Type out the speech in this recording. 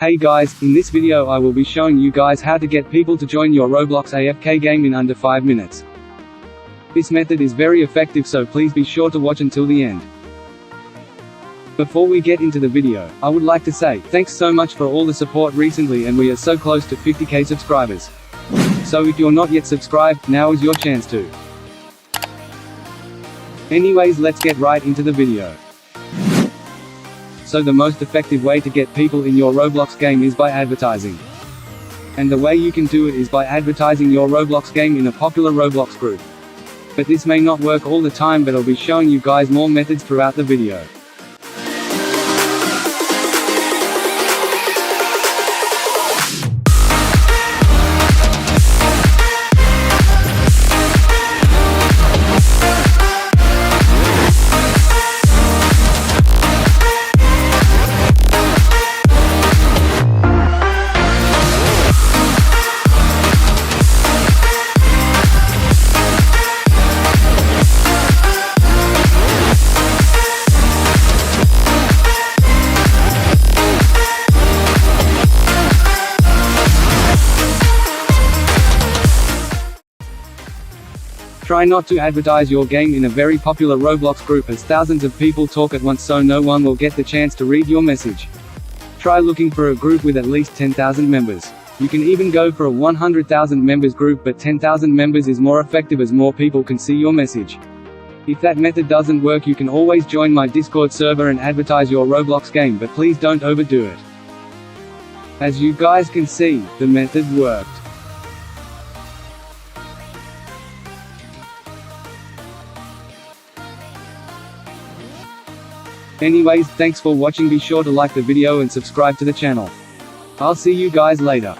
Hey guys, in this video I will be showing you guys how to get people to join your Roblox AFK game in under 5 minutes. This method is very effective, so please be sure to watch until the end. Before we get into the video, I would like to say, thanks so much for all the support recently, and we are so close to 50k subscribers. So if you're not yet subscribed, now is your chance to. Anyways, let's get right into the video. So the most effective way to get people in your Roblox game is by advertising. And the way you can do it is by advertising your Roblox game in a popular Roblox group. But this may not work all the time, but I'll be showing you guys more methods throughout the video. Try not to advertise your game in a very popular Roblox group, as thousands of people talk at once, so no one will get the chance to read your message. Try looking for a group with at least 10,000 members. You can even go for a 100,000 members group, but 10,000 members is more effective as more people can see your message. If that method doesn't work, you can always join my Discord server and advertise your Roblox game, but please don't overdo it. As you guys can see, the method worked. Anyways, thanks for watching. Be sure to like the video and subscribe to the channel. I'll see you guys later.